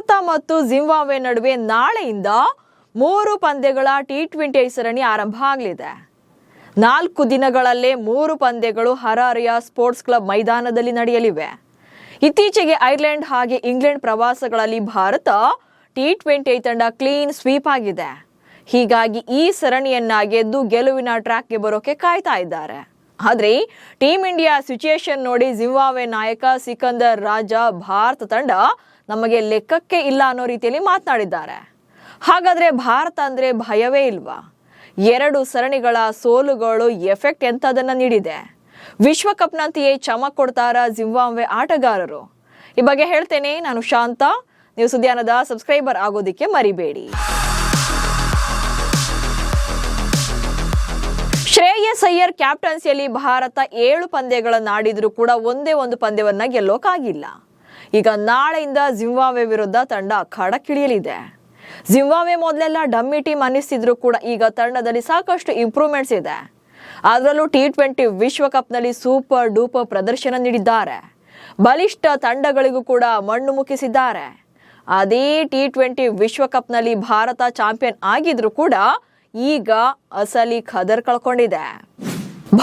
ಭಾರತ ಮತ್ತು ಜಿಂಬಾಬ್ವೆ ನಡುವೆ ನಾಳೆಯಿಂದ 3 ಪಂದ್ಯಗಳ ಟಿ20 ಸರಣಿ ಆರಂಭ ಆಗಲಿದೆ. 4 ದಿನಗಳಲ್ಲೇ 3 ಪಂದ್ಯಗಳು ಹರಾರೆಯ ಸ್ಪೋರ್ಟ್ಸ್ ಕ್ಲಬ್ ಮೈದಾನದಲ್ಲಿ ನಡೆಯಲಿವೆ. ಇತ್ತೀಚೆಗೆ ಐರ್ಲೆಂಡ್ ಹಾಗೆ ಇಂಗ್ಲೆಂಡ್ ಪ್ರವಾಸಗಳಲ್ಲಿ ಭಾರತ ಟಿ20 ತಂಡ ಕ್ಲೀನ್ ಸ್ವೀಪ್ ಆಗಿದೆ. ಹೀಗಾಗಿ ಈ ಸರಣಿಯನ್ನ ಗೆದ್ದು ಗೆಲುವಿನ ಟ್ರ್ಯಾಕ್ಗೆ ಬರೋಕೆ ಕಾಯ್ತಾ ಇದ್ದಾರೆ. ಆದರೆ ಟೀಮ್ ಇಂಡಿಯಾ ಸಿಚುಯೇಷನ್ ನೋಡಿ ಜಿಂಬಾಬ್ವೆ ನಾಯಕ ಸಿಕಂದರ್ ರಾಜಾ ಭಾರತ ತಂಡ ನಮಗೆ ಲೆಕ್ಕಕ್ಕೆ ಇಲ್ಲ ಅನ್ನೋ ರೀತಿಯಲ್ಲಿ ಮಾತನಾಡಿದ್ದಾರೆ. ಹಾಗಾದ್ರೆ ಭಾರತ ಅಂದ್ರೆ ಭಯವೇ ಇಲ್ವಾ? 2 ಸರಣಿಗಳ ಸೋಲುಗಳು ಎಫೆಕ್ಟ್ ಎಂತದನ್ನ ನೀಡಿದೆ. ವಿಶ್ವಕಪ್ನಂತೆಯೇ ಚಮಕ್ ಕೊಡ್ತಾರ ಜಿಂಬಾಬ್ವೆ ಆಟಗಾರರು? ಈ ಬಗ್ಗೆ ಹೇಳ್ತೇನೆ. ನಾನು ಶಾಂತ. ನೀವು ಸುದ್ದಿಯಾನದ ಸಬ್ಸ್ಕ್ರೈಬರ್ ಆಗೋದಿಕ್ಕೆ ಮರಿಬೇಡಿ. ಶ್ರೇಯಸ್ ಅಯ್ಯರ್ ಕ್ಯಾಪ್ಟನ್ಸಿಯಲ್ಲಿ ಭಾರತ 7 ಪಂದ್ಯಗಳನ್ನು ಆಡಿದ್ರೂ ಕೂಡ ಒಂದೇ ಒಂದು ಪಂದ್ಯವನ್ನ ಗೆಲ್ಲೋಕಾಗಿಲ್ಲ. ಈಗ ನಾಳೆಯಿಂದ ಜಿಂಬಾಬ್ವೆ ವಿರುದ್ಧ ತಂಡ ಕಡಕ್ಕಿಳಿಯಲಿದೆ. ಜಿಂಬಾಬ್ವೆ ಮೊದಲೆಲ್ಲ ಡಮ್ಮಿ ಟೀಮ್ ಅನ್ನಿಸ್ತಿದ್ರು ಕೂಡ ಈಗ ತಂಡದಲ್ಲಿ ಸಾಕಷ್ಟು ಇಂಪ್ರೂವ್ಮೆಂಟ್ಸ್ ಇದೆ. ಅದರಲ್ಲೂ ಟಿ20 ವಿಶ್ವಕಪ್ನಲ್ಲಿ ಸೂಪರ್ ಡೂಪರ್ ಪ್ರದರ್ಶನ ನೀಡಿದ್ದಾರೆ. ಬಲಿಷ್ಠ ತಂಡಗಳಿಗೂ ಕೂಡ ಮಣ್ಣು ಮುಕ್ಕಿಸಿದ್ದಾರೆ. ಅದೇ ಟಿ20 ವಿಶ್ವಕಪ್ನಲ್ಲಿ ಭಾರತ ಚಾಂಪಿಯನ್ ಆಗಿದ್ರು ಕೂಡ ಈಗ ಅಸಲಿ ಖದರ್ ಕಳ್ಕೊಂಡಿದೆ.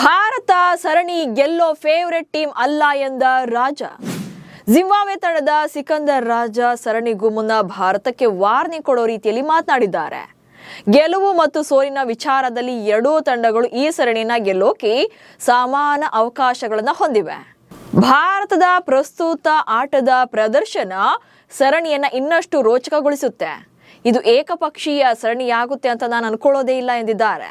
ಭಾರತ ಸರಣಿ ಗೆಲ್ಲೋ ಫೇವರೆಟ್ ಟೀಮ್ ಅಲ್ಲ ಎಂದ ರಾಜ. ಜಿಂಬಾಬ್ವೆ ತಂಡದ ಸಿಕಂದರ್ ರಾಜಾ ಸರಣಿಗೂ ಮುನ್ನ ಭಾರತಕ್ಕೆ ವಾರ್ನಿಂಗ್ ಕೊಡೋ ರೀತಿಯಲ್ಲಿ ಮಾತನಾಡಿದ್ದಾರೆ. ಗೆಲುವು ಮತ್ತು ಸೋಲಿನ ವಿಚಾರದಲ್ಲಿ ಎರಡೂ ತಂಡಗಳು ಈ ಸರಣಿನ ಗೆಲ್ಲೋಕೆ ಸಮಾನ ಅವಕಾಶಗಳನ್ನು ಹೊಂದಿವೆ. ಭಾರತದ ಪ್ರಸ್ತುತ ಆಟದ ಪ್ರದರ್ಶನ ಸರಣಿಯನ್ನ ಇನ್ನಷ್ಟು ರೋಚಕಗೊಳಿಸುತ್ತೆ. ಇದು ಏಕಪಕ್ಷೀಯ ಸರಣಿಯಾಗುತ್ತೆ ಅಂತ ನಾನು ಅನ್ಕೊಳ್ಳೋದೇ ಇಲ್ಲ ಎಂದಿದ್ದಾರೆ.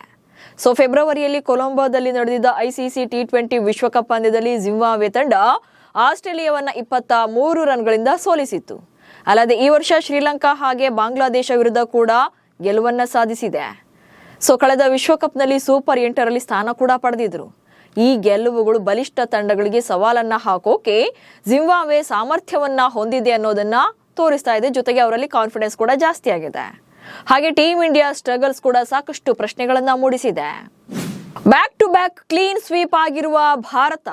ಫೆಬ್ರವರಿಯಲ್ಲಿ ಕೊಲಂಬೋದಲ್ಲಿ ನಡೆದಿದ್ದ ಐಸಿಸಿ ಟಿ20 ವಿಶ್ವಕಪ್ ಪಂದ್ಯದಲ್ಲಿ ಜಿಂಬಾಬ್ವೆ ತಂಡ ಆಸ್ಟ್ರೇಲಿಯಾವನ್ನ 23 ರನ್ಗಳಿಂದ ಸೋಲಿಸಿತ್ತು. ಅಲ್ಲದೆ ಈ ವರ್ಷ ಶ್ರೀಲಂಕಾ ಹಾಗೆ ಬಾಂಗ್ಲಾದೇಶ ವಿರುದ್ಧ ಕೂಡ ಗೆಲುವನ್ನ ಸಾಧಿಸಿದೆ. ಕಳೆದ ವಿಶ್ವಕಪ್ನಲ್ಲಿ ಸೂಪರ್ 8ರಲ್ಲಿ ಸ್ಥಾನ ಕೂಡ ಪಡೆದಿದ್ರು. ಈ ಗೆಲುವುಗಳು ಬಲಿಷ್ಠ ತಂಡಗಳಿಗೆ ಸವಾಲನ್ನ ಹಾಕೋಕೆ ಜಿಂಬಾಬ್ವೆ ಸಾಮರ್ಥ್ಯವನ್ನ ಹೊಂದಿದೆ ಅನ್ನೋದನ್ನ ತೋರಿಸ್ತಾ ಇದೆ. ಜೊತೆಗೆ ಅವರಲ್ಲಿ ಕಾನ್ಫಿಡೆನ್ಸ್ ಕೂಡ ಜಾಸ್ತಿ ಆಗಿದೆ. ಹಾಗೆ ಟೀಮ್ ಇಂಡಿಯಾ ಸ್ಟ್ರಗಲ್ಸ್ ಕೂಡ ಸಾಕಷ್ಟು ಪ್ರಶ್ನೆಗಳನ್ನ ಮೂಡಿಸಿದೆ. Back to back clean sweep ಆಗಿರುವ ಭಾರತ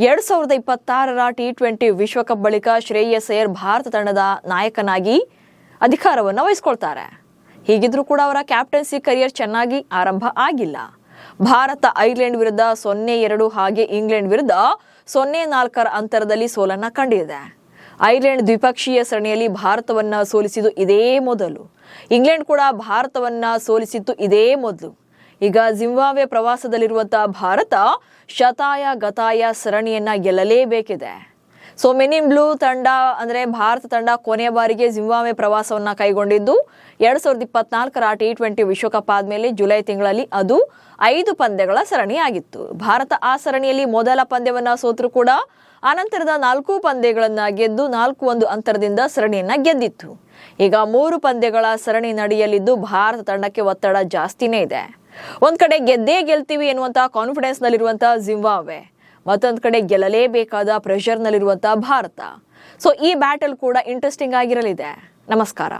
2026ರ ಟಿ20 ವಿಶ್ವಕಪ್ ಬಳಿಕ ಶ್ರೇಯಸ್ ಅಯ್ಯರ್ ಭಾರತ ತಂಡದ ನಾಯಕನಾಗಿ ಅಧಿಕಾರವನ್ನು ವಹಿಸಿಕೊಳ್ತಾರೆ. ಹೀಗಿದ್ರೂ ಕೂಡ ಅವರ ಕ್ಯಾಪ್ಟನ್ಸಿ ಕರಿಯರ್ ಚೆನ್ನಾಗಿ ಆರಂಭ ಆಗಿಲ್ಲ. ಭಾರತ ಐರ್ಲೆಂಡ್ ವಿರುದ್ಧ 0-2 ಹಾಗೆ ಇಂಗ್ಲೆಂಡ್ ವಿರುದ್ಧ 0-4 ಅಂತರದಲ್ಲಿ ಸೋಲನ್ನ ಕಂಡಿದೆ. ಐರ್ಲೆಂಡ್ ದ್ವಿಪಕ್ಷೀಯ ಸರಣಿಯಲ್ಲಿ ಭಾರತವನ್ನ ಸೋಲಿಸಿದ್ದು ಇದೇ ಮೊದಲು. ಇಂಗ್ಲೆಂಡ್ ಕೂಡ ಭಾರತವನ್ನ ಸೋಲಿಸಿದ್ದು ಇದೇ ಮೊದಲು. ಈಗ ಜಿಂಬಾಬ್ವೆ ಪ್ರವಾಸದಲ್ಲಿರುವಂತಹ ಭಾರತ ಶತಾಯ ಗತಾಯ ಸರಣಿಯನ್ನ ಗೆಲ್ಲಲೇಬೇಕಿದೆ. ಮೆನ್ ಇನ್ ಬ್ಲೂ ತಂಡ ಅಂದ್ರೆ ಭಾರತ ತಂಡ ಕೊನೆಯ ಬಾರಿಗೆ ಜಿಂಬಾಬ್ವೆ ಪ್ರವಾಸವನ್ನ ಕೈಗೊಂಡಿದ್ದು 2024ರ ಟಿ20 ವಿಶ್ವಕಪ್ ಆದ್ಮೇಲೆ ಜುಲೈ ತಿಂಗಳಲ್ಲಿ ಅದು 5 ಪಂದ್ಯಗಳ ಸರಣಿಯಾಗಿತ್ತು. ಭಾರತ ಆ ಸರಣಿಯಲ್ಲಿ ಮೊದಲ ಪಂದ್ಯವನ್ನ ಸೋತರೂ ಕೂಡ ಅನಂತರದ 4 ಪಂದ್ಯಗಳನ್ನ ಗೆದ್ದು 4-1 ಅಂತರದಿಂದ ಸರಣಿಯನ್ನ ಗೆದ್ದಿತ್ತು. ಈಗ 3 ಪಂದ್ಯಗಳ ಸರಣಿ ನಡೆಯಲಿದ್ದು ಭಾರತ ತಂಡಕ್ಕೆ ಒತ್ತಡ ಜಾಸ್ತಿನೇ ಇದೆ. ಒಂದ್ ಕಡೆ ಗೆದ್ದೇ ಗೆಲ್ತೀವಿ ಎನ್ನುವಂತಹ ಕಾನ್ಫಿಡೆನ್ಸ್ ನಲ್ಲಿರುವಂತಹ ಜಿಂಬಾಬ್ವೆ, ಮತ್ತೊಂದ್ ಕಡೆ ಗೆಲ್ಲಲೇಬೇಕಾದ ಪ್ರೆಷರ್ ನಲ್ಲಿರುವಂತಹ ಭಾರತ. ಈ ಬ್ಯಾಟಲ್ ಕೂಡ ಇಂಟ್ರೆಸ್ಟಿಂಗ್ ಆಗಿರಲಿದೆ. ನಮಸ್ಕಾರ.